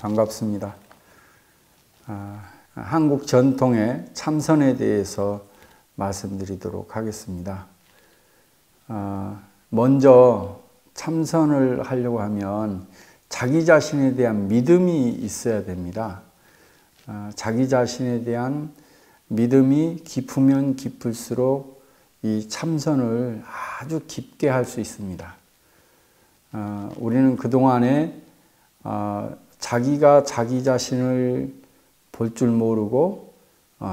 반갑습니다. 한국 전통의 참선에 대해서 말씀드리도록 하겠습니다. 먼저 참선을 하려고 하면 자기 자신에 대한 믿음이 있어야 됩니다. 자기 자신에 대한 믿음이 깊으면 깊을수록 이 참선을 아주 깊게 할 수 있습니다. 우리는 그동안에 자기가 자기 자신을 볼 줄 모르고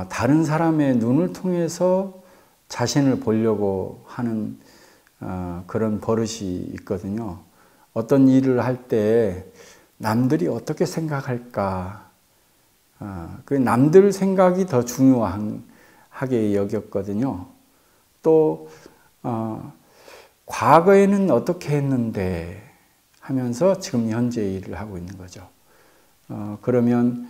다른 사람의 눈을 통해서 자신을 보려고 하는 그런 버릇이 있거든요. 어떤 일을 할 때 남들이 어떻게 생각할까, 그 남들 생각이 더 중요하게 여겼거든요. 또 과거에는 어떻게 했는데 하면서 지금 현재 일을 하고 있는 거죠. 그러면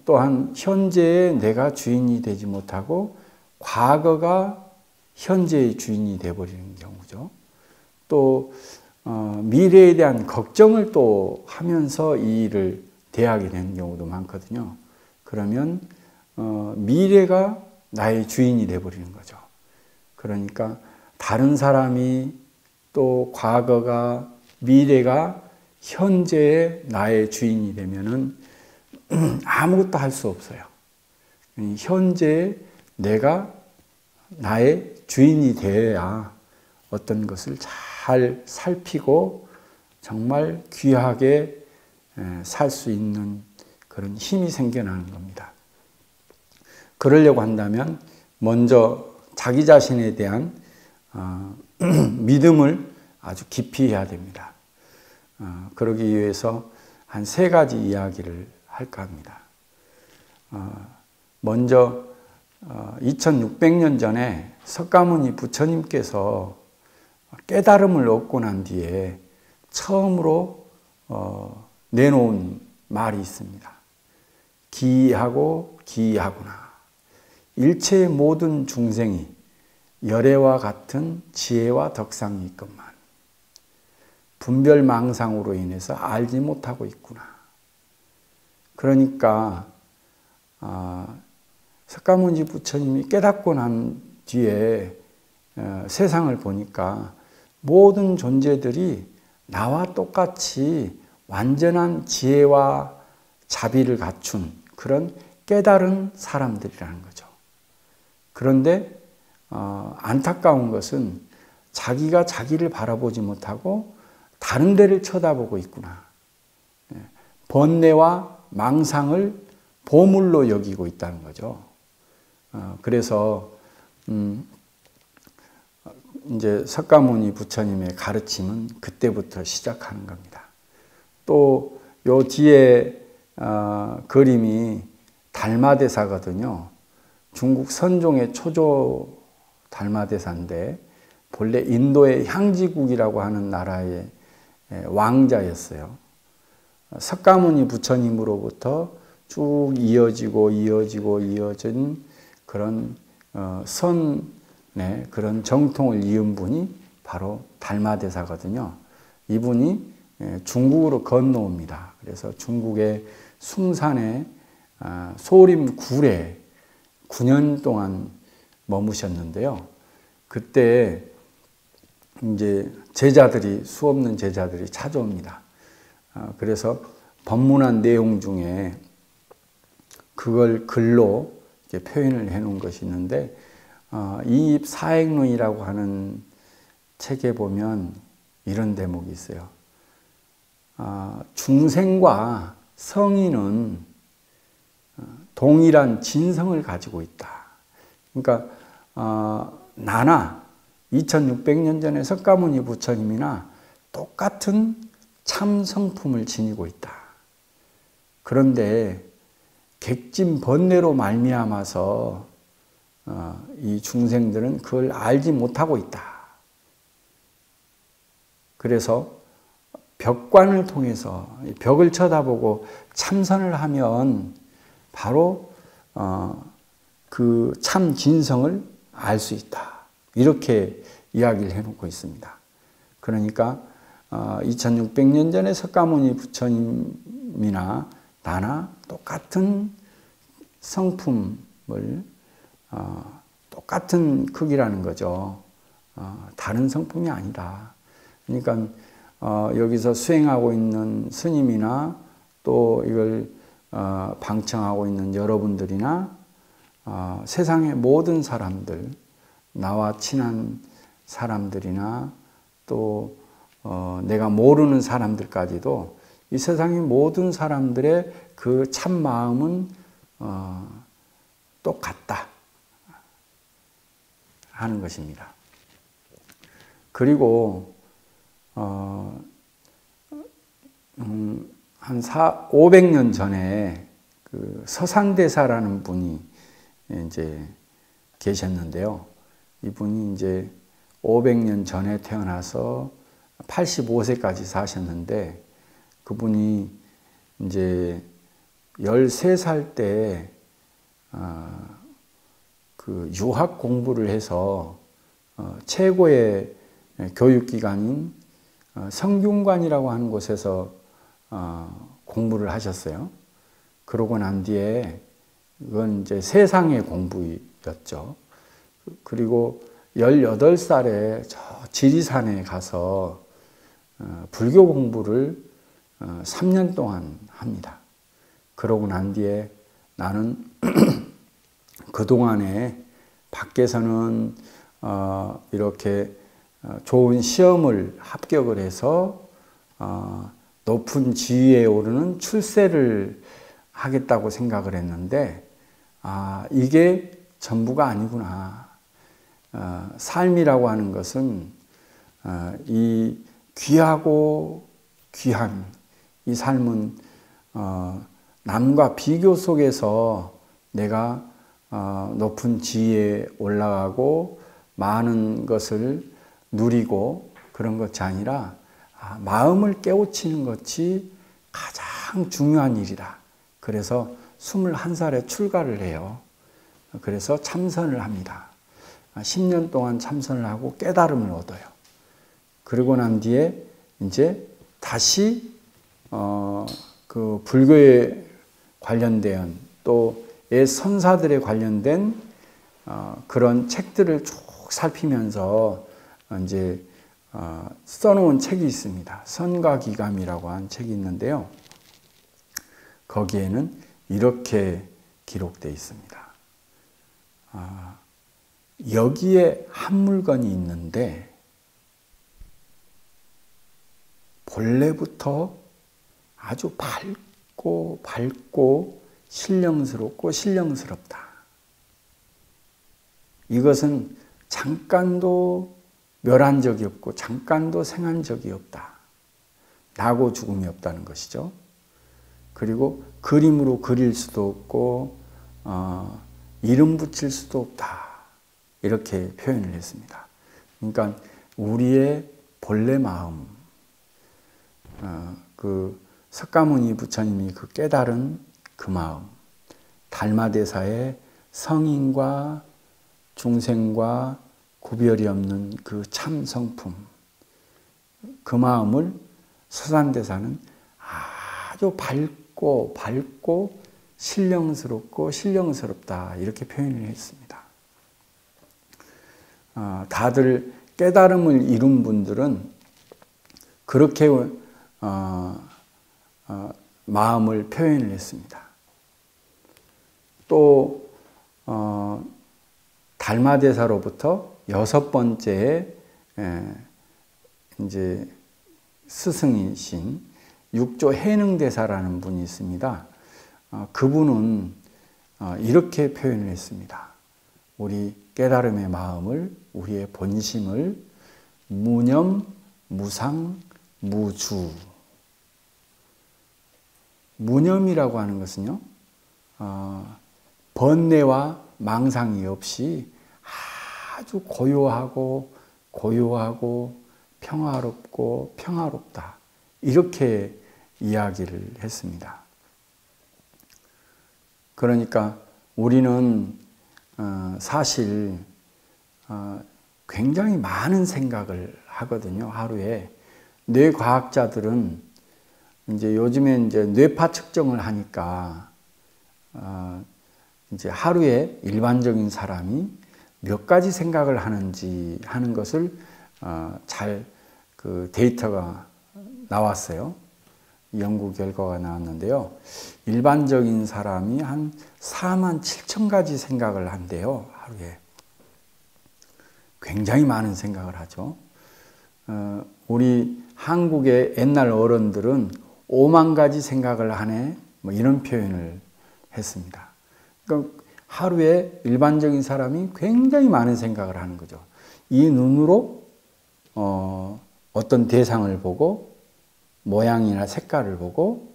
또한 현재에 내가 주인이 되지 못하고 과거가 현재의 주인이 되어버리는 경우죠. 또 미래에 대한 걱정을 또 하면서 이 일을 대하게 되는 경우도 많거든요. 그러면 미래가 나의 주인이 되어버리는 거죠. 그러니까 다른 사람이 또 과거가 미래가 현재의 나의 주인이 되면은 아무것도 할 수 없어요. 현재에 내가 나의 주인이 되어야 어떤 것을 잘 살피고 정말 귀하게 살 수 있는 그런 힘이 생겨나는 겁니다. 그러려고 한다면 먼저 자기 자신에 대한 믿음을 아주 깊이 해야 됩니다. 그러기 위해서 한 3가지 이야기를 할까 합니다. 먼저 2600년 전에 석가모니 부처님께서 깨달음을 얻고 난 뒤에 처음으로 내놓은 말이 있습니다. 기하고 기하구나. 일체의 모든 중생이 열애와 같은 지혜와 덕상이 있건만 분별망상으로 인해서 알지 못하고 있구나. 그러니까 석가모니 부처님이 깨닫고 난 뒤에 세상을 보니까 모든 존재들이 나와 똑같이 완전한 지혜와 자비를 갖춘 그런 깨달은 사람들이라는 거죠. 그런데 안타까운 것은 자기가 자기를 바라보지 못하고 다른 데를 쳐다보고 있구나. 번뇌와 망상을 보물로 여기고 있다는 거죠. 그래서 이제 석가모니 부처님의 가르침은 그때부터 시작하는 겁니다. 또 요 뒤에 그림이 달마대사거든요. 중국 선종의 초조 달마대사인데 본래 인도의 향지국이라고 하는 나라의 왕자였어요. 석가모니 부처님으로부터 쭉 이어진 그런 선의 그런 정통을 이은 분이 바로 달마대사거든요. 이분이 중국으로 건너옵니다. 그래서 중국의 숭산의 소림 굴에 9년 동안 머무셨는데요. 그때 이제 수없는 제자들이 찾아옵니다. 그래서 법문한 내용 중에 그걸 글로 이렇게 표현을 해 놓은 것이 있는데, 이 사행론이라고 하는 책에 보면 이런 대목이 있어요. 중생과 성인은 동일한 진성을 가지고 있다. 그러니까 나나 2600년 전에 석가모니 부처님이나 똑같은 참 성품을 지니고 있다. 그런데 객진 번뇌로 말미암아서 이 중생들은 그걸 알지 못하고 있다. 그래서 벽관을 통해서 벽을 쳐다보고 참선을 하면 바로 그 참 진성을 알 수 있다. 이렇게 이야기를 해놓고 있습니다. 그러니까 2600년 전에 석가모니 부처님 스님이나 나나 똑같은 성품을 똑같은 크기라는 거죠. 다른 성품이 아니다. 그러니까 여기서 수행하고 있는 스님이나 또 이걸 방청하고 있는 여러분들이나 세상의 모든 사람들, 나와 친한 사람들이나 또 내가 모르는 사람들까지도 이 세상의 모든 사람들의 그 참 마음은 똑같다 하는 것입니다. 그리고 한 500년 전에 그 서산대사라는 분이 이제 계셨는데요. 이분이 이제 500년 전에 태어나서 85세까지 사셨는데, 그분이 이제 13살 때 그 유학 공부를 해서 최고의 교육기관인 성균관이라고 하는 곳에서 공부를 하셨어요. 그러고 난 뒤에 이건 이제 세상의 공부였죠. 그리고 18살에 저 지리산에 가서 불교 공부를 3년 동안 합니다. 그러고 난 뒤에 나는 그동안에 밖에서는 이렇게 좋은 시험을 합격을 해서 높은 지위에 오르는 출세를 하겠다고 생각을 했는데, 이게 전부가 아니구나. 삶이라고 하는 것은 이 귀하고 귀한 이 삶은 남과 비교 속에서 내가 높은 지위에 올라가고 많은 것을 누리고 그런 것이 아니라 마음을 깨우치는 것이 가장 중요한 일이다. 그래서 21살에 출가를 해요. 그래서 참선을 합니다. 10년 동안 참선을 하고 깨달음을 얻어요. 그러고 난 뒤에 이제 다시 그 불교에 관련된 또 옛 선사들에 관련된 그런 책들을 쭉 살피면서 이제 써놓은 책이 있습니다. 선가기감이라고 한 책이 있는데요. 거기에는 이렇게 기록되어 있습니다. 여기에 한 물건이 있는데 본래부터 아주 밝고 신령스럽고 신령스럽다. 이것은 잠깐도 멸한 적이 없고 잠깐도 생한 적이 없다. 나고 죽음이 없다는 것이죠. 그리고 그림으로 그릴 수도 없고 이름 붙일 수도 없다. 이렇게 표현을 했습니다. 그러니까 우리의 본래 마음, 그 석가모니 부처님이 그 깨달은 그 마음, 달마대사의 성인과 중생과 구별이 없는 그 참 성품, 그 마음을 서산대사는 아주 밝고 신령스럽고 신령스럽다 이렇게 표현을 했습니다. 다들 깨달음을 이룬 분들은 그렇게 마음을 표현을 했습니다. 또 달마대사로부터 6번째 이제 스승이신 육조 해능대사라는 분이 있습니다. 그분은 이렇게 표현을 했습니다. 우리 깨달음의 마음을, 우리의 본심을 무념, 무상, 무주. 무념이라고 하는 것은요, 번뇌와 망상이 없이 아주 고요하고 평화롭고 평화롭다. 이렇게 이야기를 했습니다. 그러니까 우리는 사실 굉장히 많은 생각을 하거든요. 하루에. 뇌과학자들은 이제 요즘에 이제 뇌파 측정을 하니까 이제 하루에 일반적인 사람이 몇 가지 생각을 하는지 하는 것을 잘 그 데이터가 나왔어요. 연구 결과가 나왔는데요. 일반적인 사람이 한 4만 7천 가지 생각을 한대요, 하루에. 굉장히 많은 생각을 하죠. 우리 한국의 옛날 어른들은 5만 가지 생각을 하네, 뭐 이런 표현을 했습니다. 그러니까 하루에 일반적인 사람이 굉장히 많은 생각을 하는 거죠. 이 눈으로 어떤 대상을 보고 모양이나 색깔을 보고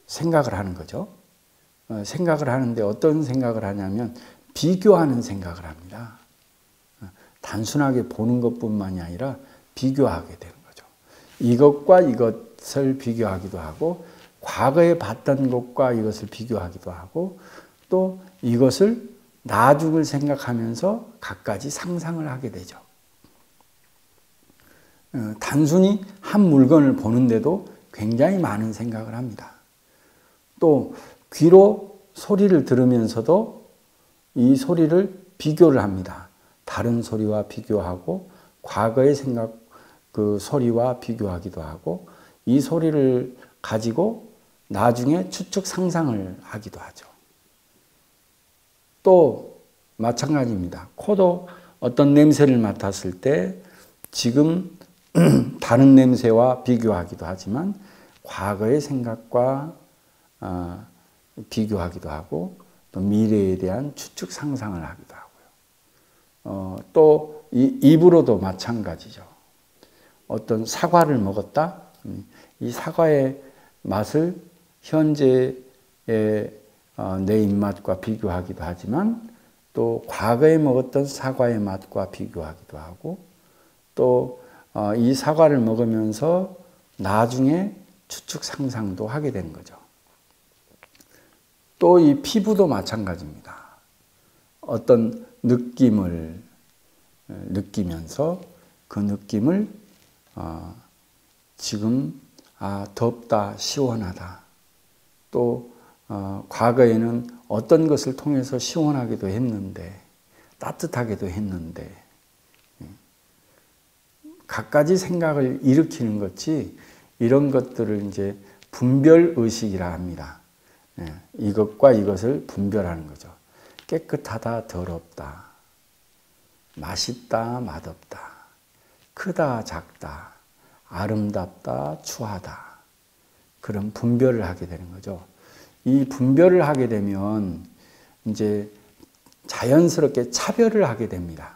생각을 하는 거죠. 생각을 하는데 어떤 생각을 하냐면 비교하는 생각을 합니다. 단순하게 보는 것뿐만이 아니라 비교하게 되는 거죠. 이것과 이것을 비교하기도 하고 과거에 봤던 것과 이것을 비교하기도 하고 또 이것을 나중을 생각하면서 갖가지 상상을 하게 되죠. 단순히 한 물건을 보는데도 굉장히 많은 생각을 합니다. 또 귀로 소리를 들으면서도 이 소리를 비교를 합니다. 다른 소리와 비교하고 과거의 생각 그 소리와 비교하기도 하고 이 소리를 가지고 나중에 추측 상상을 하기도 하죠. 또 마찬가지입니다. 코도 어떤 냄새를 맡았을 때 지금 다른 냄새와 비교하기도 하지만 과거의 생각과 비교하기도 하고 또 미래에 대한 추측 상상을 하기도 하고요. 또 이 입으로도 마찬가지죠. 어떤 사과를 먹었다. 이 사과의 맛을 현재의 내 입맛과 비교하기도 하지만 또 과거에 먹었던 사과의 맛과 비교하기도 하고 또 이 사과를 먹으면서 나중에 추측 상상도 하게 되는 거죠. 또 이 피부도 마찬가지입니다. 어떤 느낌을 느끼면서 그 느낌을 지금 덥다, 시원하다. 또 과거에는 어떤 것을 통해서 시원하기도 했는데 따뜻하기도 했는데 갖가지 생각을 일으키는 것이 이런 것들을 이제 분별의식이라 합니다. 이것과 이것을 분별하는 거죠. 깨끗하다, 더럽다. 맛있다, 맛없다. 크다, 작다. 아름답다, 추하다. 그런 분별을 하게 되는 거죠. 이 분별을 하게 되면 이제 자연스럽게 차별을 하게 됩니다.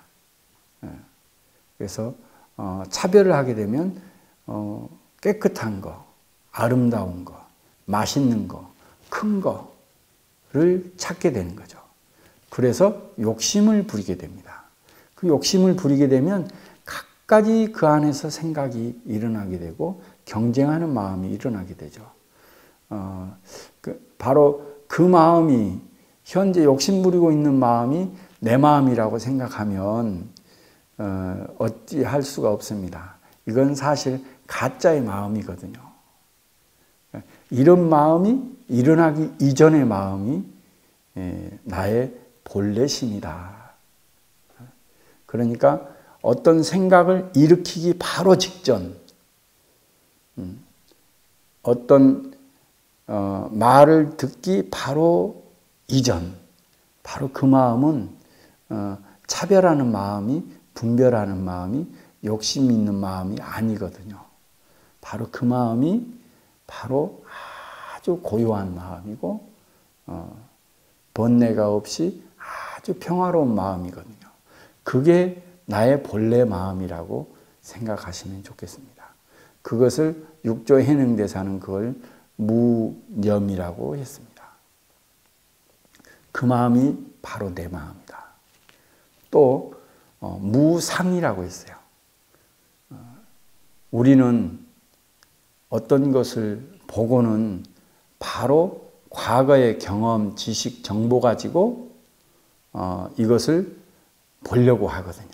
그래서 차별을 하게 되면 깨끗한 거, 아름다운 거, 맛있는 거, 큰 거를 찾게 되는 거죠. 그래서 욕심을 부리게 됩니다. 그 욕심을 부리게 되면 갖가지 그 안에서 생각이 일어나게 되고 경쟁하는 마음이 일어나게 되죠. 바로 그 마음이 현재 욕심 부리고 있는 마음이 내 마음이라고 생각하면 어찌할 수가 없습니다. 이건 사실 가짜의 마음이거든요. 이런 마음이 일어나기 이전의 마음이 나의 본래심이다. 그러니까 어떤 생각을 일으키기 바로 직전, 어떤 말을 듣기 바로 이전, 바로 그 마음은 차별하는 마음이, 분별하는 마음이, 욕심 있는 마음이 아니거든요. 바로 그 마음이 바로 아주 고요한 마음이고 번뇌가 없이 아주 평화로운 마음이거든요. 그게 나의 본래 마음이라고 생각하시면 좋겠습니다. 그것을 육조 해능대사는 그걸 무념이라고 했습니다. 그 마음이 바로 내 마음이다. 또 무상이라고 했어요. 우리는 어떤 것을 보고는 바로 과거의 경험, 지식, 정보 가지고 이것을 보려고 하거든요.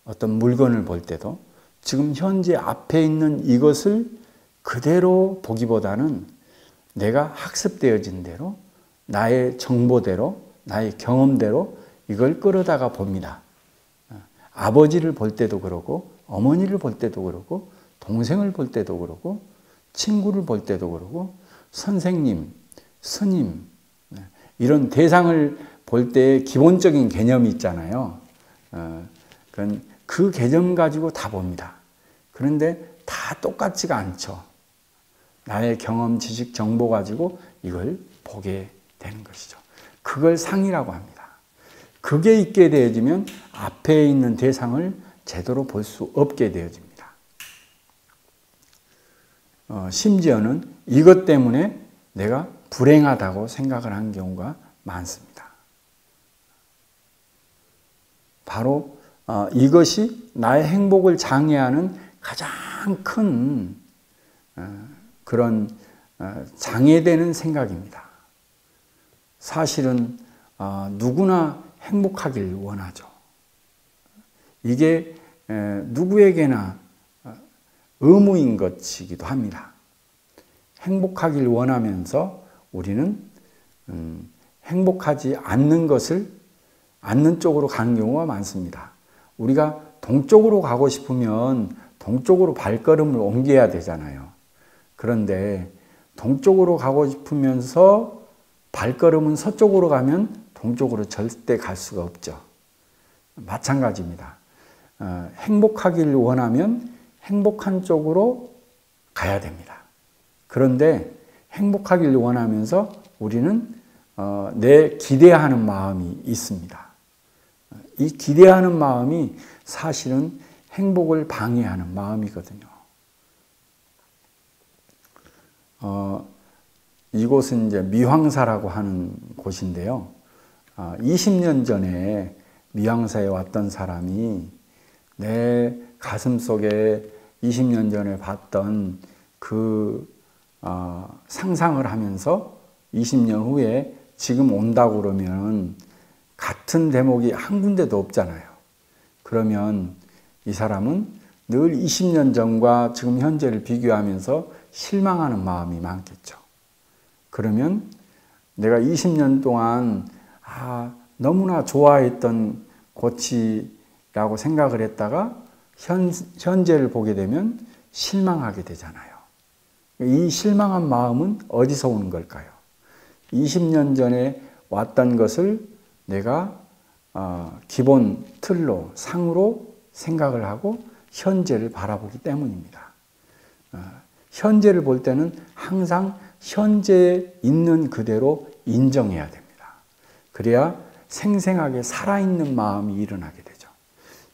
어떤 물건을 볼 때도 지금 현재 앞에 있는 이것을 그대로 보기보다는 내가 학습되어진 대로, 나의 정보대로, 나의 경험대로 이걸 끌어다가 봅니다. 아버지를 볼 때도 그러고, 어머니를 볼 때도 그러고, 동생을 볼 때도 그러고, 친구를 볼 때도 그러고, 선생님, 스님, 이런 대상을 볼 때의 기본적인 개념이 있잖아요. 그 개념 가지고 다 봅니다. 그런데 다 똑같지가 않죠. 나의 경험, 지식, 정보 가지고 이걸 보게 되는 것이죠. 그걸 상이라고 합니다. 그게 있게 되어지면 앞에 있는 대상을 제대로 볼 수 없게 되어집니다. 심지어는 이것 때문에 내가 불행하다고 생각을 한 경우가 많습니다. 바로 이것이 나의 행복을 장애하는 가장 큰 그런 장애되는 생각입니다. 사실은 누구나 행복하길 원하죠. 이게 누구에게나 의무인 것이기도 합니다. 행복하길 원하면서 우리는 행복하지 않는 쪽으로 가는 경우가 많습니다. 우리가 동쪽으로 가고 싶으면 동쪽으로 발걸음을 옮겨야 되잖아요. 그런데 동쪽으로 가고 싶으면서 발걸음은 서쪽으로 가면 동쪽으로 절대 갈 수가 없죠. 마찬가지입니다. 행복하길 원하면 행복한 쪽으로 가야 됩니다. 그런데 행복하길 원하면서 우리는 내 기대하는 마음이 있습니다. 이 기대하는 마음이 사실은 행복을 방해하는 마음이거든요. 이곳은 이제 미황사라고 하는 곳인데요. 20년 전에 미황사에 왔던 사람이 내 가슴 속에 20년 전에 봤던 그 상상을 하면서 20년 후에 지금 온다고 그러면 같은 대목이 한 군데도 없잖아요. 그러면 이 사람은 늘 20년 전과 지금 현재를 비교하면서 실망하는 마음이 많겠죠. 그러면 내가 20년 동안 너무나 좋아했던 곳이라고 생각을 했다가 현재를 보게 되면 실망하게 되잖아요. 이 실망한 마음은 어디서 오는 걸까요? 20년 전에 왔던 것을 내가 기본 틀로, 상으로 생각을 하고 현재를 바라보기 때문입니다. 현재를 볼 때는 항상 현재에 있는 그대로 인정해야 됩니다. 그래야 생생하게 살아있는 마음이 일어나게 되죠.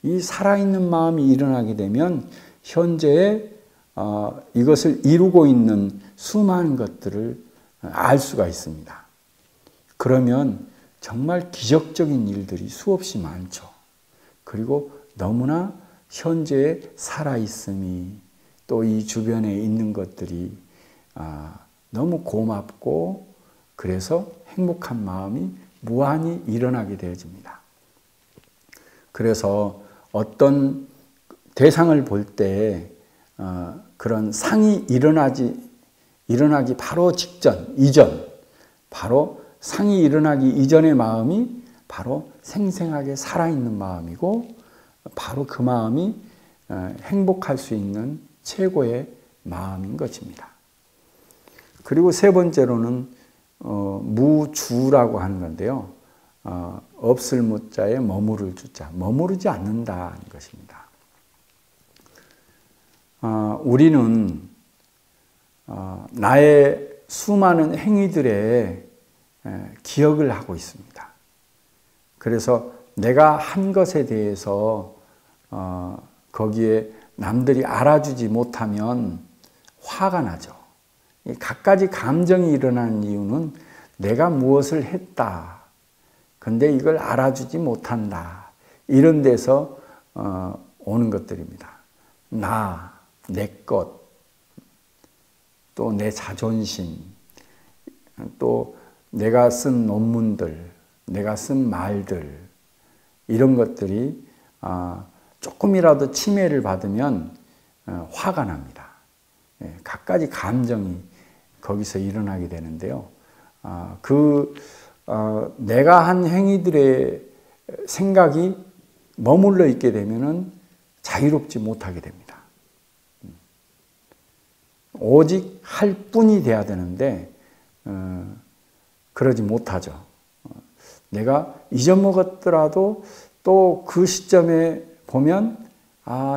이 살아있는 마음이 일어나게 되면 현재에 이것을 이루고 있는 수많은 것들을 알 수가 있습니다. 그러면 정말 기적적인 일들이 수없이 많죠. 그리고 너무나 현재에 살아있음이 또 이 주변에 있는 것들이 너무 고맙고 그래서 행복한 마음이 무한히 일어나게 되어집니다. 그래서 어떤 대상을 볼 때 그런 상이 일어나기 바로 이전, 바로 상이 일어나기 이전의 마음이 바로 생생하게 살아있는 마음이고 바로 그 마음이 행복할 수 있는 최고의 마음인 것입니다. 그리고 세 번째로는 무주라고 하는 건데요. 없을 무자에 머무를 주자, 머무르지 않는다는 것입니다. 우리는 나의 수많은 행위들에 기억을 하고 있습니다. 그래서 내가 한 것에 대해서 거기에 남들이 알아주지 못하면 화가 나죠. 갖가지 감정이 일어나는 이유는 내가 무엇을 했다. 근데 이걸 알아주지 못한다. 이런 데서 오는 것들입니다. 내 것, 또 내 자존심, 또 내가 쓴 논문들, 내가 쓴 말들, 이런 것들이 조금이라도 침해를 받으면 화가 납니다. 갖가지 감정이 거기서 일어나게 되는데요. 내가 한 행위들의 생각이 머물러 있게 되면은 자유롭지 못하게 됩니다. 오직 할 뿐이 돼야 되는데 그러지 못하죠. 내가 잊어먹었더라도 또 그 시점에 보면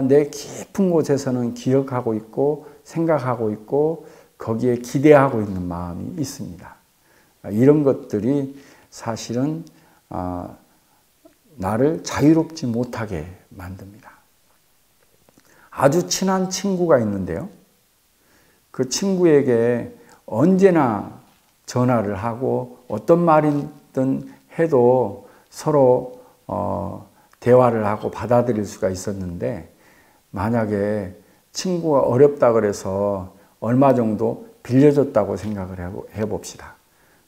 내 깊은 곳에서는 기억하고 있고 생각하고 있고 거기에 기대하고 있는 마음이 있습니다. 이런 것들이 사실은 나를 자유롭지 못하게 만듭니다. 아주 친한 친구가 있는데요. 그 친구에게 언제나 전화를 하고 어떤 말이든 해도 서로 대화를 하고 받아들일 수가 있었는데, 만약에 친구가 어렵다 그래서 얼마 정도 빌려줬다고 생각을 해봅시다.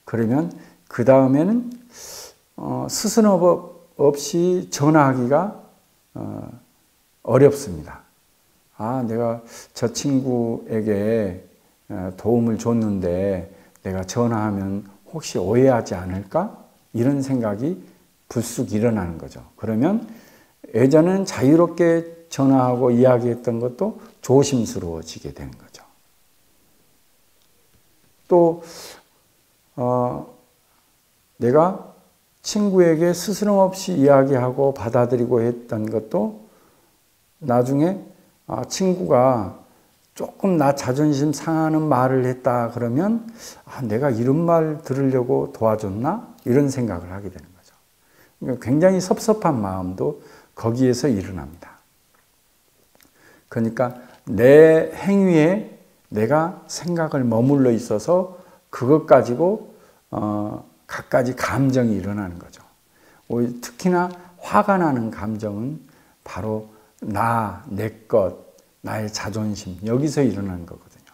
그러면 그 다음에는 스스럼 없이 전화하기가 어렵습니다. 내가 저 친구에게 도움을 줬는데 내가 전화하면 혹시 오해하지 않을까? 이런 생각이 불쑥 일어나는 거죠. 그러면 예전에는 자유롭게 전화하고 이야기했던 것도 조심스러워지게 되는 거죠. 또 내가 친구에게 스스럼 없이 이야기하고 받아들이고 했던 것도 나중에 친구가 조금 나 자존심 상하는 말을 했다 그러면 내가 이런 말 들으려고 도와줬나? 이런 생각을 하게 되는 거죠. 그러니까 굉장히 섭섭한 마음도 거기에서 일어납니다. 그러니까 내 행위에 내가 생각을 머물러 있어서 그것 가지고 갖가지 감정이 일어나는 거죠. 특히나 화가 나는 감정은 바로 내 것, 나의 자존심, 여기서 일어나는 거거든요.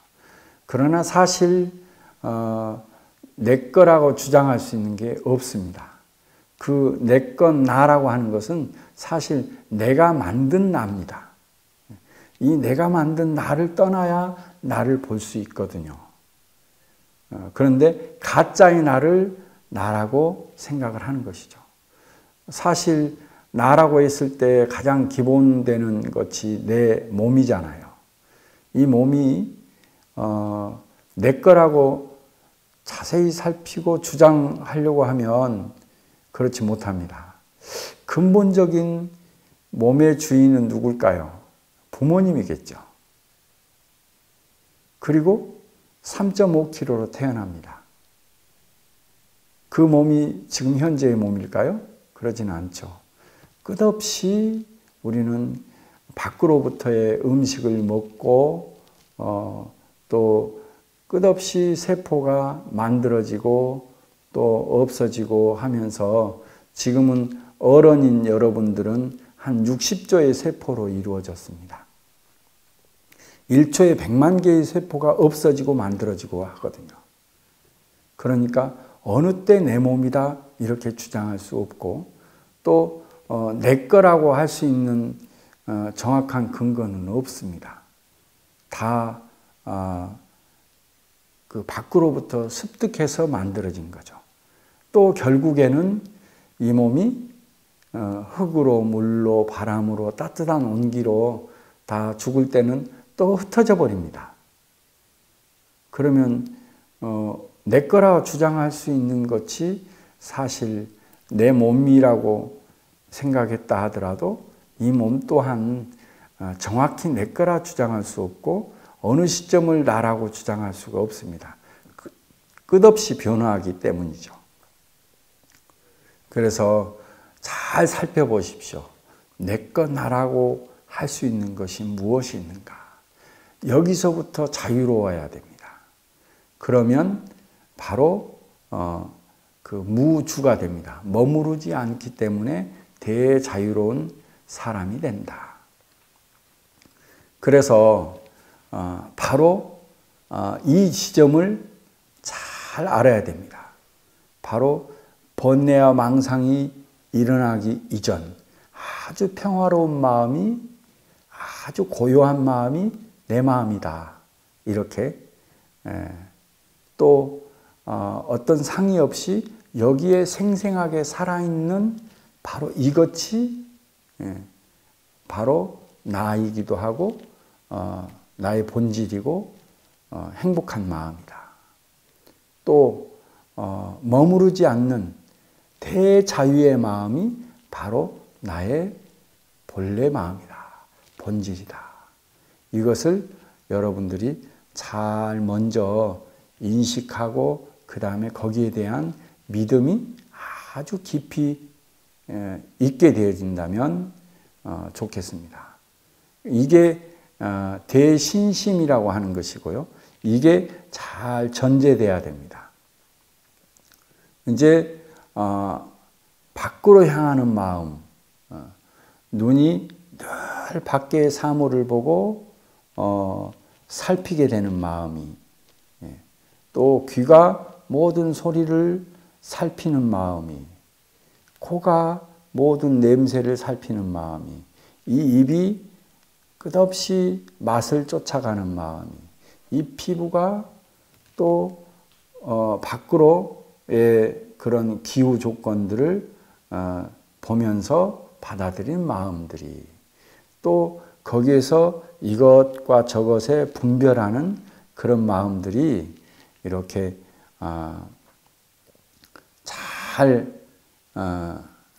그러나 사실 내 거라고 주장할 수 있는 게 없습니다. 그 내 것, 나라고 하는 것은 사실 내가 만든 나입니다. 이 내가 만든 나를 떠나야 나를 볼 수 있거든요. 그런데 가짜의 나를 나라고 생각을 하는 것이죠. 사실 나라고 했을 때 가장 기본되는 것이 내 몸이잖아요. 이 몸이 내 거라고 자세히 살피고 주장하려고 하면 그렇지 못합니다. 근본적인 몸의 주인은 누굴까요? 부모님이겠죠. 그리고 3.5kg로 태어납니다. 그 몸이 지금 현재의 몸일까요? 그러지는 않죠. 끝없이 우리는 밖으로부터의 음식을 먹고 또 끝없이 세포가 만들어지고 또 없어지고 하면서 지금은 어른인 여러분들은 한 60조의 세포로 이루어졌습니다. 1초에 100만 개의 세포가 없어지고 만들어지고 하거든요. 그러니까 어느 때 내 몸이다 이렇게 주장할 수 없고 또 내 거라고 할 수 있는 정확한 근거는 없습니다. 다 그 밖으로부터 습득해서 만들어진 거죠. 또 결국에는 이 몸이 흙으로 물로 바람으로 따뜻한 온기로 다 죽을 때는 또 흩어져 버립니다. 그러면 내 거라 주장할 수 있는 것이 사실 내 몸이라고 생각했다 하더라도 이 몸 또한 정확히 내 거라 주장할 수 없고 어느 시점을 나라고 주장할 수가 없습니다. 끝없이 변화하기 때문이죠. 그래서 잘 살펴보십시오. 내 것 나라고 할 수 있는 것이 무엇이 있는가? 여기서부터 자유로워야 됩니다. 그러면 바로 그 무주가 됩니다. 머무르지 않기 때문에 대자유로운 사람이 된다. 그래서 바로 이 지점을 잘 알아야 됩니다. 바로 번뇌와 망상이 일어나기 이전 아주 평화로운 마음이 아주 고요한 마음이 내 마음이다. 이렇게 또 어떤 상의 없이 여기에 생생하게 살아있는 바로 이것이 바로 나이기도 하고 나의 본질이고 행복한 마음이다. 또 머무르지 않는 대자유의 마음이 바로 나의 본래 마음이다. 본질이다. 이것을 여러분들이 잘 먼저 인식하고 그 다음에 거기에 대한 믿음이 아주 깊이 있게 되어진다면 좋겠습니다. 이게 대신심이라고 하는 것이고요. 이게 잘 전제돼야 됩니다. 이제 밖으로 향하는 마음, 눈이 늘 밖의 사물을 보고 살피게 되는 마음이, 또 귀가 모든 소리를 살피는 마음이, 코가 모든 냄새를 살피는 마음이, 이 입이 끝없이 맛을 쫓아가는 마음이, 이 피부가 또 밖으로의 그런 기후 조건들을 보면서 받아들이는 마음들이, 또 거기에서 이것과 저것에 분별하는 그런 마음들이 이렇게 잘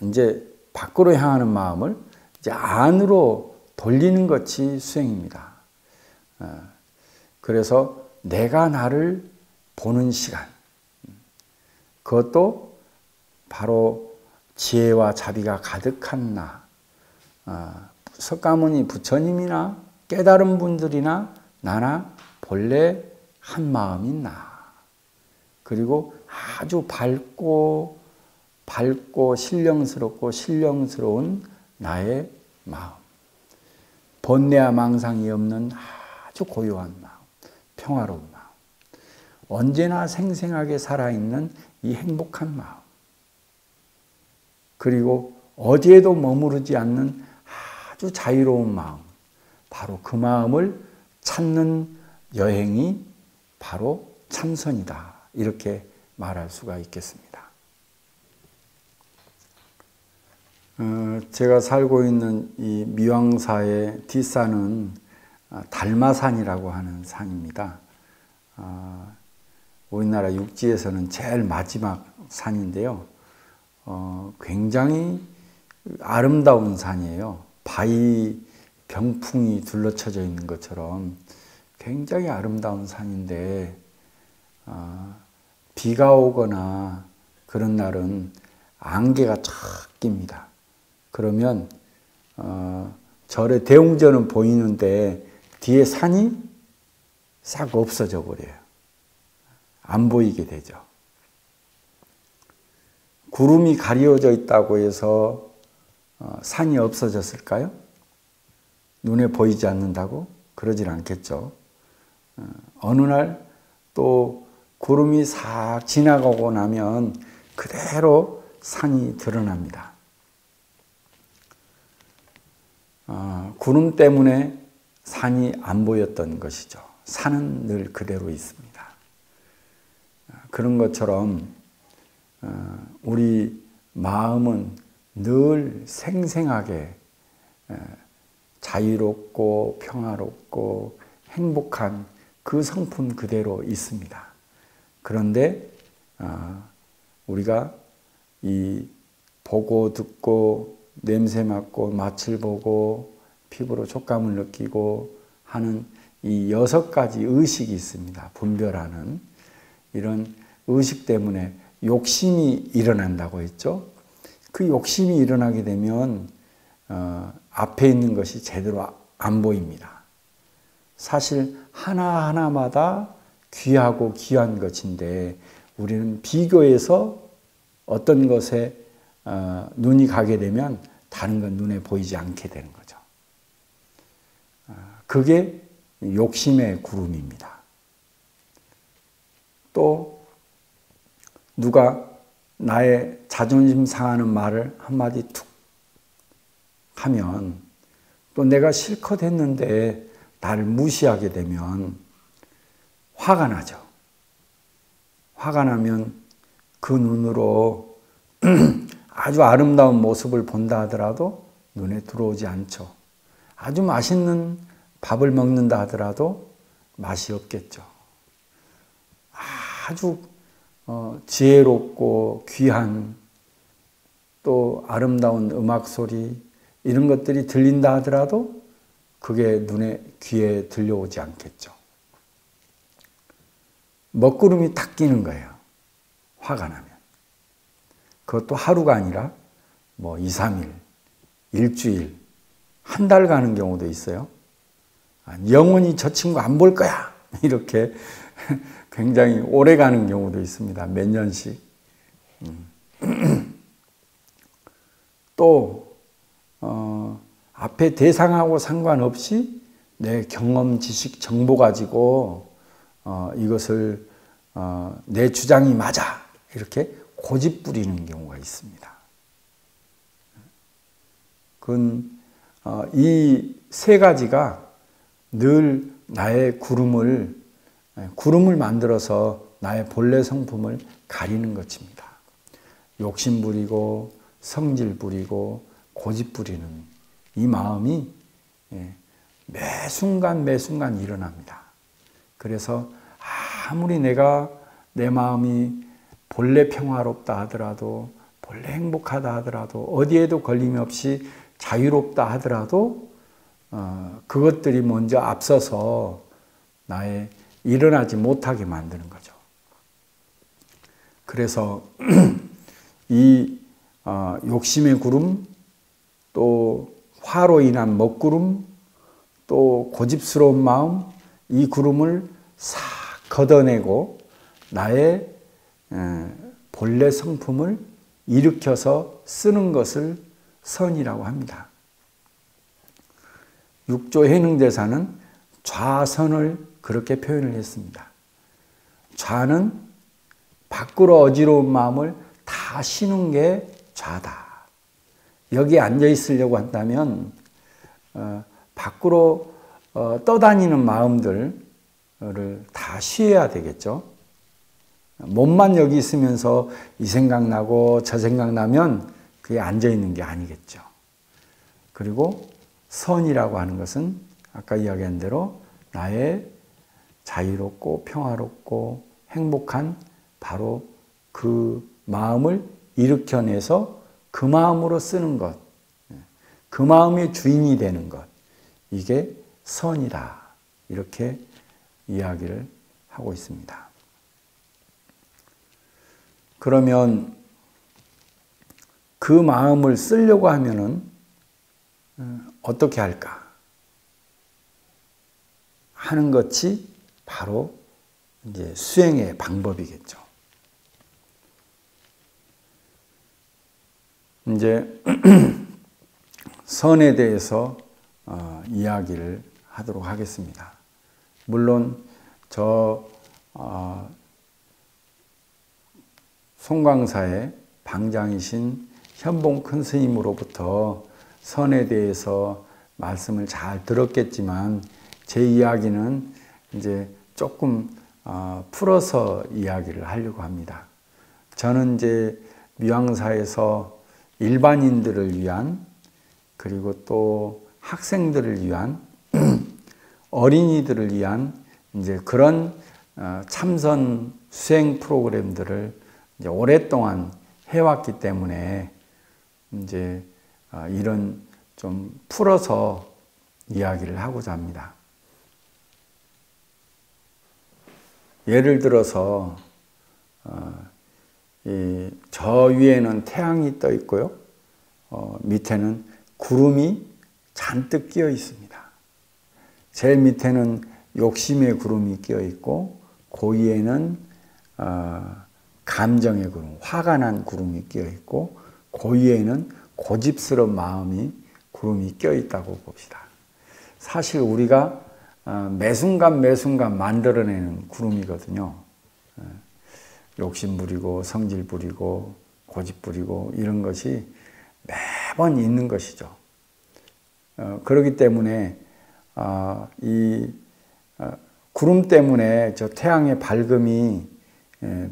이제 밖으로 향하는 마음을 이제 안으로 돌리는 것이 수행입니다. 그래서 내가 나를 보는 시간, 그것도 바로 지혜와 자비가 가득한 나, 석가모니 부처님이나 깨달은 분들이나 나나 본래 한 마음인 나. 그리고 아주 밝고 신령스러운 나의 마음. 번뇌와 망상이 없는 아주 고요한 마음, 평화로운 마음. 언제나 생생하게 살아있는 이 행복한 마음. 그리고 어디에도 머무르지 않는 아주 자유로운 마음. 바로 그 마음을 찾는 여행이 바로 참선이다. 이렇게 말할 수가 있겠습니다. 제가 살고 있는 이 미왕사의 뒷산은 달마산이라고 하는 산입니다. 우리나라 육지에서는 제일 마지막 산인데요. 굉장히 아름다운 산이에요. 바위 병풍이 둘러쳐져 있는 것처럼 굉장히 아름다운 산인데 비가 오거나 그런 날은 안개가 쫙 낍니다. 그러면 절의 대웅전은 보이는데 뒤에 산이 싹 없어져 버려요. 안 보이게 되죠. 구름이 가려져 있다고 해서 산이 없어졌을까요? 눈에 보이지 않는다고? 그러질 않겠죠. 어느 날 또 구름이 싹 지나가고 나면 그대로 산이 드러납니다. 구름 때문에 산이 안 보였던 것이죠. 산은 늘 그대로 있습니다. 그런 것처럼 우리 마음은 늘 생생하게 자유롭고 평화롭고 행복한 그 성품 그대로 있습니다. 그런데 우리가 이 보고 듣고 냄새 맡고 맛을 보고 피부로 촉감을 느끼고 하는 이 6가지 의식이 있습니다. 분별하는 이런 의식 때문에 욕심이 일어난다고 했죠. 그 욕심이 일어나게 되면 앞에 있는 것이 제대로 안 보입니다. 사실 하나하나마다 귀하고 귀한 것인데 우리는 비교해서 어떤 것에 눈이 가게 되면 다른 건 눈에 보이지 않게 되는 거죠. 그게 욕심의 구름입니다. 또 누가 나의 자존심 상하는 말을 한마디 툭 하면 또 내가 실컷 했는데 나를 무시하게 되면 화가 나죠. 화가 나면 그 눈으로 아주 아름다운 모습을 본다 하더라도 눈에 들어오지 않죠. 아주 맛있는 밥을 먹는다 하더라도 맛이 없겠죠. 아주 지혜롭고 귀한 또 아름다운 음악 소리 이런 것들이 들린다 하더라도 그게 눈에 귀에 들려오지 않겠죠. 먹구름이 탁 끼는 거예요. 화가 나면. 그것도 하루가 아니라 뭐 2, 3일, 일주일, 한 달 가는 경우도 있어요. 영원히 저 친구 안 볼 거야. 이렇게 굉장히 오래 가는 경우도 있습니다. 몇 년씩. 또 앞에 대상하고 상관없이 내 경험, 지식, 정보 가지고 이것을 내 주장이 맞아 이렇게 고집 부리는 경우가 있습니다. 그건 이 세 가지가 늘 나의 구름을 만들어서 나의 본래 성품을 가리는 것입니다. 욕심 부리고 성질 부리고 고집 부리는 이 마음이 매 순간 일어납니다. 그래서 아무리 내 마음이 본래 평화롭다 하더라도 본래 행복하다 하더라도 어디에도 걸림이 없이 자유롭다 하더라도 그것들이 먼저 앞서서 나의 일어나지 못하게 만드는 거죠. 그래서 이 욕심의 구름, 또 화로 인한 먹구름, 또 고집스러운 마음, 이 구름을 싹 걷어내고 나의 본래 성품을 일으켜서 쓰는 것을 선이라고 합니다. 육조 해능대사는 좌선을 그렇게 표현을 했습니다. 좌는 밖으로 어지러운 마음을 다 쉬는 게 좌다. 여기에 앉아 있으려고 한다면 밖으로 떠다니는 마음들을 다 쉬어야 되겠죠. 몸만 여기 있으면서 이 생각 나고 저 생각 나면 그게 앉아 있는 게 아니겠죠. 그리고 선이라고 하는 것은 아까 이야기한 대로 나의 자유롭고 평화롭고 행복한 바로 그 마음을 일으켜내서 그 마음으로 쓰는 것, 그 마음의 주인이 되는 것, 이게 선이다. 이렇게 이야기를 하고 있습니다. 그러면 그 마음을 쓰려고 하면은 어떻게 할까 하는 것이 바로 이제 수행의 방법이겠죠. 이제 선에 대해서 이야기를 하도록 하겠습니다. 물론 저 송광사의 방장이신 현봉 큰 스님으로부터 선에 대해서 말씀을 잘 들었겠지만 제 이야기는 이제 조금 풀어서 이야기를 하려고 합니다. 저는 이제 미왕사에서 일반인들을 위한 그리고 또 학생들을 위한 어린이들을 위한 이제 그런 참선 수행 프로그램들을 이제 오랫동안 해왔기 때문에 이제 이런 좀 풀어서 이야기를 하고자 합니다. 예를 들어서 저 위에는 태양이 떠 있고요. 밑에는 구름이 잔뜩 끼어 있습니다. 제일 밑에는 욕심의 구름이 끼어 있고 그 위에는 감정의 구름, 화가 난 구름이 끼어 있고 그 위에는 고집스러운 마음이 구름이 끼어 있다고 봅시다. 사실 우리가 매 순간 만들어내는 구름이거든요. 욕심 부리고 성질 부리고 고집 부리고 이런 것이 매번 있는 것이죠. 그렇기 때문에 이 구름 때문에 저 태양의 밝음이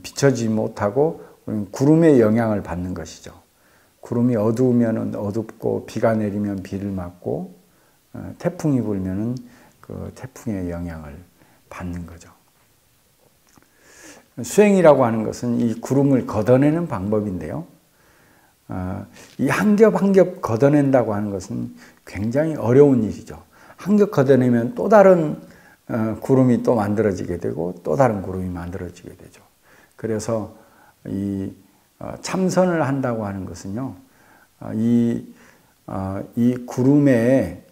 비춰지지 못하고 구름의 영향을 받는 것이죠. 구름이 어두우면 어둡고 비가 내리면 비를 맞고 태풍이 불면은 그 태풍의 영향을 받는 거죠. 수행이라고 하는 것은 이 구름을 걷어내는 방법인데요. 이 한 겹 한 겹 걷어낸다고 하는 것은 굉장히 어려운 일이죠. 한 겹 걷어내면 또 다른 구름이 또 만들어지게 되고 또 다른 구름이 만들어지게 되죠. 그래서 이 참선을 한다고 하는 것은요, 이 구름에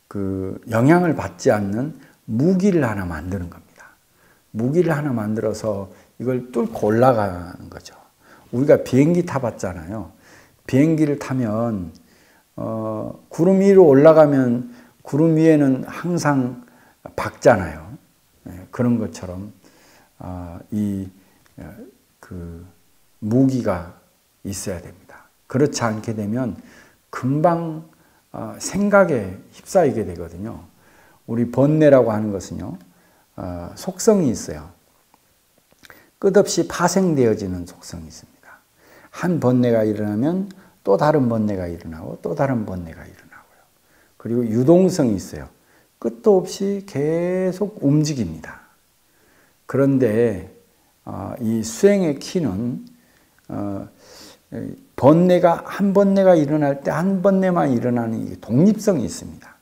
그 영향을 받지 않는 무기를 하나 만드는 겁니다. 무기를 하나 만들어서 이걸 뚫고 올라가는 거죠. 우리가 비행기 타봤잖아요. 비행기를 타면 구름 위로 올라가면 구름 위에는 항상 밝잖아요. 그런 것처럼 그 무기가 있어야 됩니다. 그렇지 않게 되면 금방 생각에 휩싸이게 되거든요. 우리 번뇌라고 하는 것은요, 속성이 있어요. 끝없이 파생되어지는 속성이 있습니다. 한 번뇌가 일어나면 또 다른 번뇌가 일어나고 또 다른 번뇌가 일어나고요. 그리고 유동성이 있어요. 끝도 없이 계속 움직입니다. 그런데 이 수행의 키는 번뇌가 한 번뇌가 일어날 때 한 번뇌만 일어나는 독립성이 있습니다.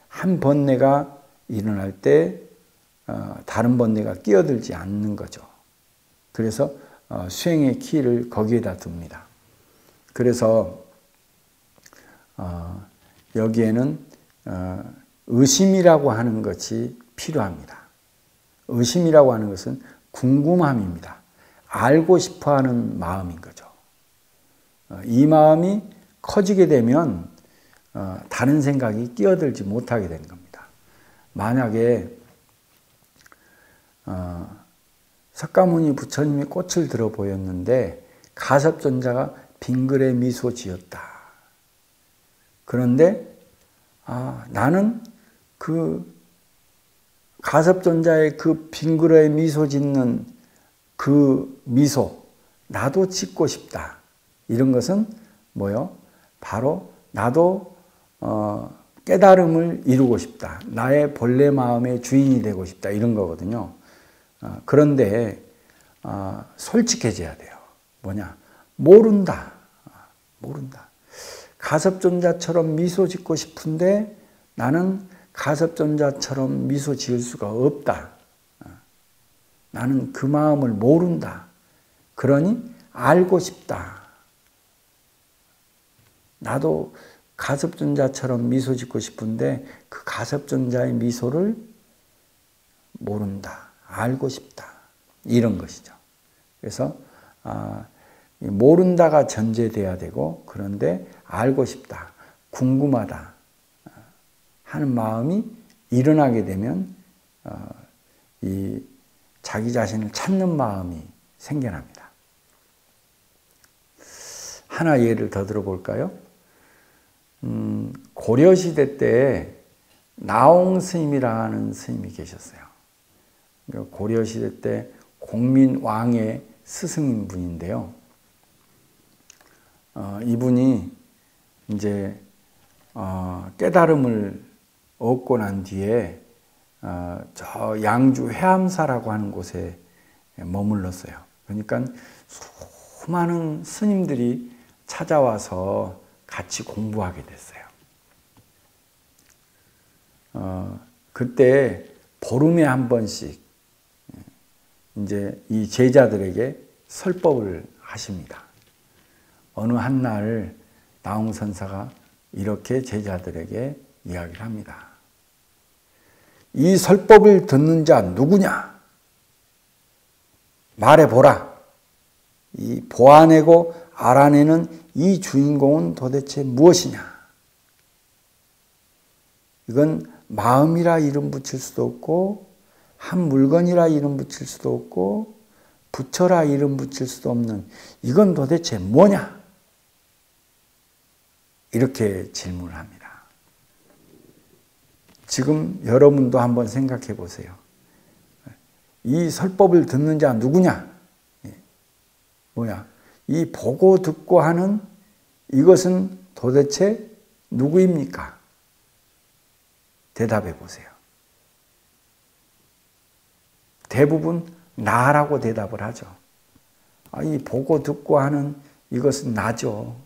한 번뇌가 일어날 때 다른 번뇌가 끼어들지 않는 거죠. 그래서 수행의 키를 거기에다 둡니다. 그래서 여기에는 의심이라고 하는 것이 필요합니다. 의심이라고 하는 것은 궁금함입니다. 알고 싶어하는 마음인 거죠. 이 마음이 커지게 되면 다른 생각이 끼어들지 못하게 되는 겁니다. 만약에 석가모니 부처님이 꽃을 들어 보였는데 가섭존자가 빙글에 미소 지었다. 그런데 나는 그 가섭존자의 그 빙글에 미소 짓는 그 미소 나도 짓고 싶다. 이런 것은 뭐요? 바로 나도 깨달음을 이루고 싶다. 나의 본래 마음의 주인이 되고 싶다. 이런 거거든요. 그런데 솔직해져야 돼요. 뭐냐? 모른다. 모른다. 가섭존자처럼 미소 짓고 싶은데 나는 가섭존자처럼 미소 지을 수가 없다. 나는 그 마음을 모른다. 그러니 알고 싶다. 나도 가섭존자처럼 미소 짓고 싶은데 그 가섭존자의 미소를 모른다. 알고 싶다. 이런 것이죠. 그래서 모른다가 전제돼야 되고 그런데 알고 싶다. 궁금하다. 하는 마음이 일어나게 되면 이 자기 자신을 찾는 마음이 생겨납니다. 하나 예를 더 들어볼까요? 고려시대 때 나홍 스님이라는 스님이 계셨어요. 고려시대 때 공민왕의 스승인 분인데요. 이분이 이제 깨달음을 얻고 난 뒤에 저 양주 해암사라고 하는 곳에 머물렀어요. 그러니까 수많은 스님들이 찾아와서 같이 공부하게 됐어요. 그때 보름에 한 번씩 이제 이 제자들에게 설법을 하십니다. 어느 한 날 나홍 선사가 이렇게 제자들에게 이야기를 합니다. 이 설법을 듣는 자 누구냐? 말해보라. 이 보아내고 알아내는 이 주인공은 도대체 무엇이냐? 이건 마음이라 이름 붙일 수도 없고 한 물건이라 이름 붙일 수도 없고 부처라 이름 붙일 수도 없는 이건 도대체 뭐냐? 이렇게 질문을 합니다. 지금 여러분도 한번 생각해 보세요. 이 설법을 듣는 자 누구냐? 뭐야? 이 보고 듣고 하는 이것은 도대체 누구입니까? 대답해 보세요. 대부분 나라고 대답을 하죠. 이 보고 듣고 하는 이것은 나죠.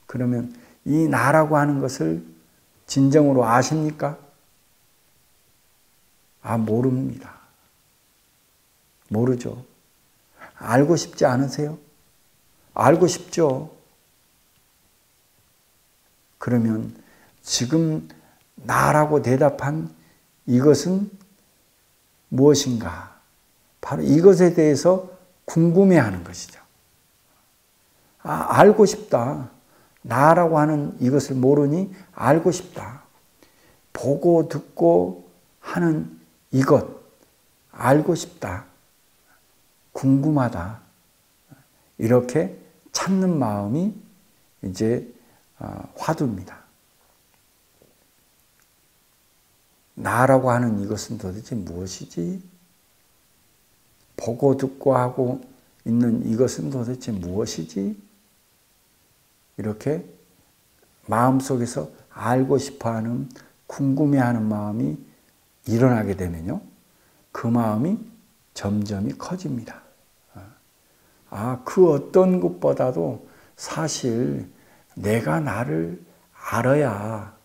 그러면 이 나라고 하는 것을 진정으로 아십니까? 모릅니다. 모르죠. 알고 싶지 않으세요? 알고 싶죠. 그러면 지금 나라고 대답한 이것은 무엇인가? 바로 이것에 대해서 궁금해하는 것이죠. 알고 싶다. 나라고 하는 이것을 모르니 알고 싶다. 보고 듣고 하는 이것 알고 싶다. 궁금하다. 이렇게 찾는 마음이 이제 화두입니다. 나라고 하는 이것은 도대체 무엇이지? 보고 듣고 하고 있는 이것은 도대체 무엇이지? 이렇게 마음속에서 알고 싶어하는, 궁금해하는 마음이 일어나게 되면요, 그 마음이 점점이 커집니다. 그 어떤 것보다도 사실 내가 나를 알아야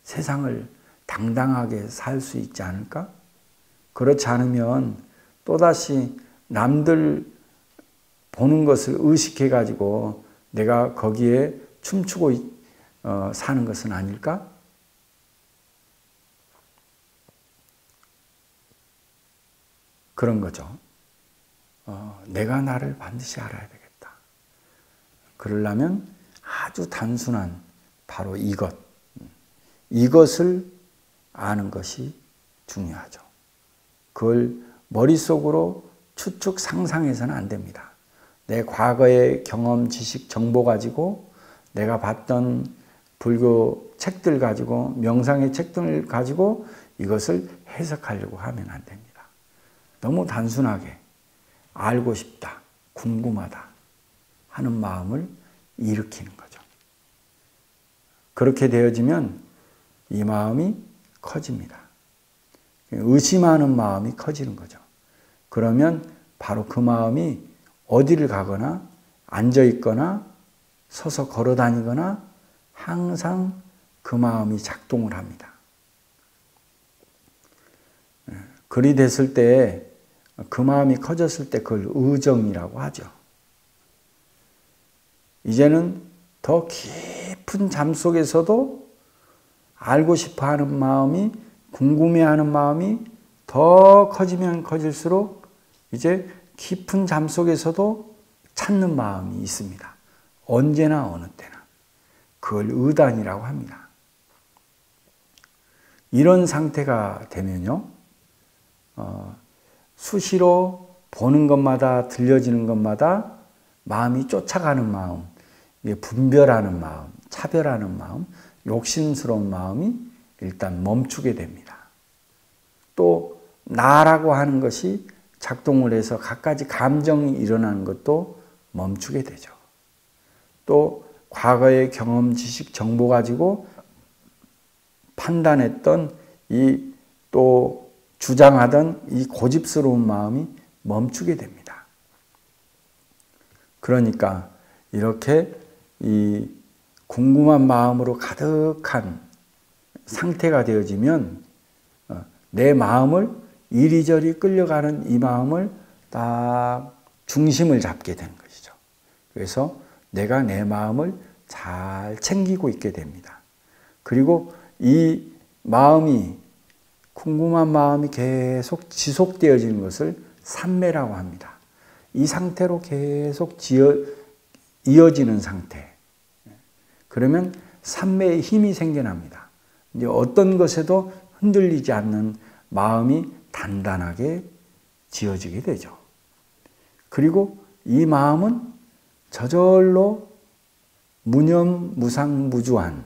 세상을 당당하게 살 수 있지 않을까? 그렇지 않으면 또다시 남들 보는 것을 의식해가지고 내가 거기에 춤추고 사는 것은 아닐까? 그런 거죠. 내가 나를 반드시 알아야 되겠다. 그러려면 아주 단순한 바로 이것을 아는 것이 중요하죠. 그걸 머릿속으로 추측 상상해서는 안 됩니다. 내 과거의 경험, 지식, 정보 가지고 내가 봤던 불교 책들 가지고, 명상의 책들을 가지고 이것을 해석하려고 하면 안 됩니다. 너무 단순하게 알고 싶다, 궁금하다 하는 마음을 일으키는 거죠. 그렇게 되어지면 이 마음이 커집니다. 의심하는 마음이 커지는 거죠. 그러면 바로 그 마음이 어디를 가거나 앉아 있거나 서서 걸어 다니거나 항상 그 마음이 작동을 합니다. 그리 됐을 때, 그 마음이 커졌을 때 그걸 의정이라고 하죠. 이제는 더 깊은 잠 속에서도 알고 싶어하는 마음이, 궁금해하는 마음이 더 커지면 커질수록 이제 깊은 잠 속에서도 찾는 마음이 있습니다. 언제나 어느 때나. 그걸 의단이라고 합니다. 이런 상태가 되면요, 수시로 보는 것마다, 들려지는 것마다 마음이 쫓아가는 마음, 분별하는 마음, 차별하는 마음, 욕심스러운 마음이 일단 멈추게 됩니다. 또 나라고 하는 것이 작동을 해서 갖가지 감정이 일어나는 것도 멈추게 되죠. 또 과거의 경험, 지식, 정보 가지고 판단했던 또 주장하던 이 고집스러운 마음이 멈추게 됩니다. 그러니까 이렇게 이 궁금한 마음으로 가득한 상태가 되어지면 내 마음을 이리저리 끌려가는 이 마음을 딱 중심을 잡게 되는 것이죠. 그래서 내가 내 마음을 잘 챙기고 있게 됩니다. 그리고 이 마음이, 궁금한 마음이 계속 지속되어지는 것을 삼매라고 합니다. 이 상태로 계속 이어지는 상태. 그러면 삼매의 힘이 생겨납니다. 이제 어떤 것에도 흔들리지 않는 마음이 단단하게 지어지게 되죠. 그리고 이 마음은 저절로 무념 무상무주한,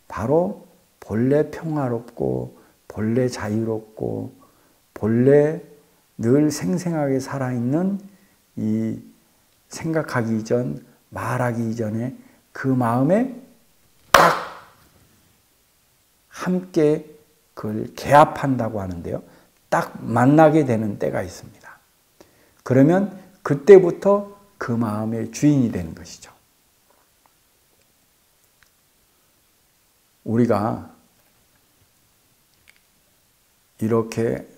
바로 본래 평화롭고 본래 자유롭고 본래 늘 생생하게 살아있는 이 생각하기 이전, 말하기 이전에 그 마음에 딱 함께 그걸 개합한다고 하는데요. 딱 만나게 되는 때가 있습니다. 그러면 그때부터 그 마음의 주인이 되는 것이죠. 우리가 이렇게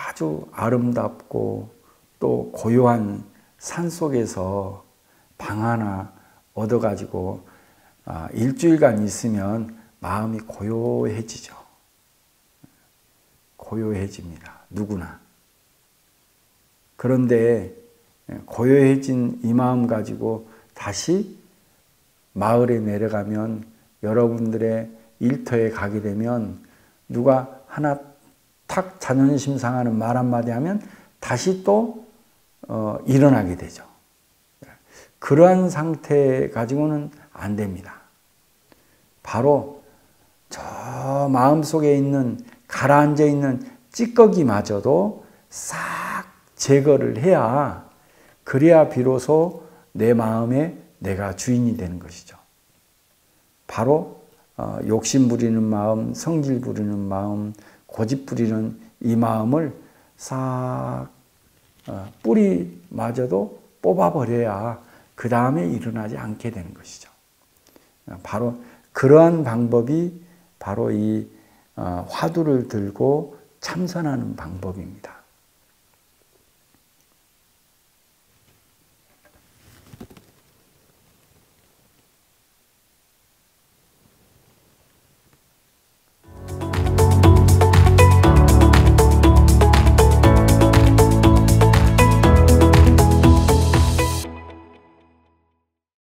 아주 아름답고 또 고요한 산속에서 방 하나 얻어가지고 일주일간 있으면 마음이 고요해지죠. 고요해집니다. 누구나. 그런데 고요해진 이 마음 가지고 다시 마을에 내려가면, 여러분들의 일터에 가게 되면 누가 하나 탁 자존심 상하는 말 한마디 하면 다시 또 일어나게 되죠. 그러한 상태 가지고는 안 됩니다. 바로 저 마음속에 있는 가라앉아 있는 찌꺼기마저도 싹 제거를 해야, 그래야 비로소 내 마음에 내가 주인이 되는 것이죠. 바로 욕심 부리는 마음, 성질 부리는 마음, 고집 부리는 이 마음을 싹 뿌리마저도 뽑아버려야 그 다음에 일어나지 않게 되는 것이죠. 바로 그러한 방법이 바로 이 화두를 들고 참선하는 방법입니다.